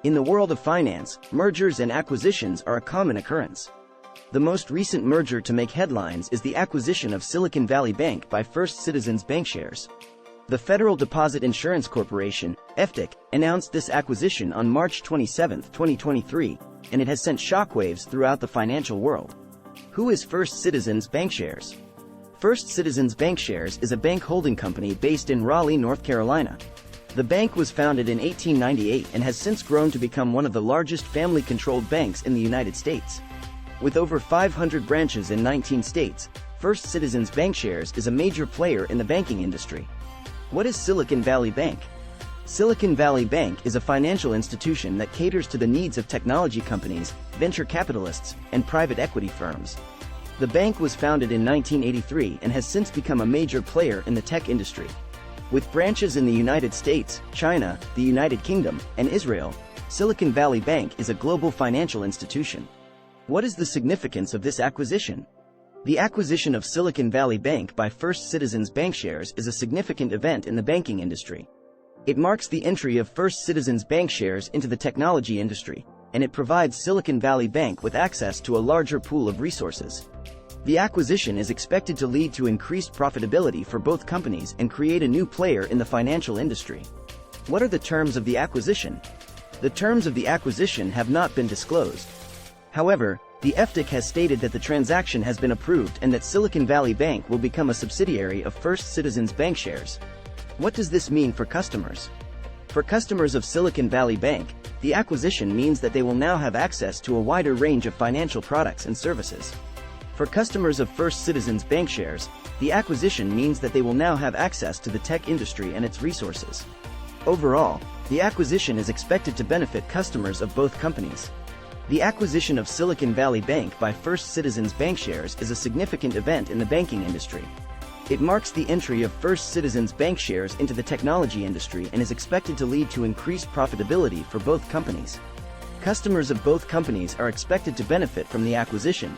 In the world of finance, mergers and acquisitions are a common occurrence. The most recent merger to make headlines is the acquisition of Silicon Valley Bank by First Citizens Bancshares. The Federal Deposit Insurance Corporation, FDIC, announced this acquisition on March 27, 2023, and it has sent shockwaves throughout the financial world. Who is First Citizens Bancshares? First Citizens Bancshares is a bank holding company based in Raleigh, North Carolina. The bank was founded in 1898 and has since grown to become one of the largest family-controlled banks in the United States. With over 500 branches in 19 states, First Citizens Bancshares is a major player in the banking industry. What is Silicon Valley Bank? Silicon Valley Bank is a financial institution that caters to the needs of technology companies, venture capitalists, and private equity firms. The bank was founded in 1983 and has since become a major player in the tech industry. With branches in the United States, China, the United Kingdom, and Israel, Silicon Valley Bank is a global financial institution. What is the significance of this acquisition? The acquisition of Silicon Valley Bank by First Citizens Bancshares is a significant event in the banking industry. It marks the entry of First Citizens Bancshares into the technology industry, and it provides Silicon Valley Bank with access to a larger pool of resources. The acquisition is expected to lead to increased profitability for both companies and create a new player in the financial industry. What are the terms of the acquisition? The terms of the acquisition have not been disclosed. However, the FDIC has stated that the transaction has been approved and that Silicon Valley Bank will become a subsidiary of First Citizens Bancshares. What does this mean for customers? For customers of Silicon Valley Bank, the acquisition means that they will now have access to a wider range of financial products and services. For customers of First Citizens Bancshares, the acquisition means that they will now have access to the tech industry and its resources. Overall, the acquisition is expected to benefit customers of both companies. The acquisition of Silicon Valley Bank by First Citizens Bancshares is a significant event in the banking industry. It marks the entry of First Citizens Bancshares into the technology industry and is expected to lead to increased profitability for both companies. Customers of both companies are expected to benefit from the acquisition,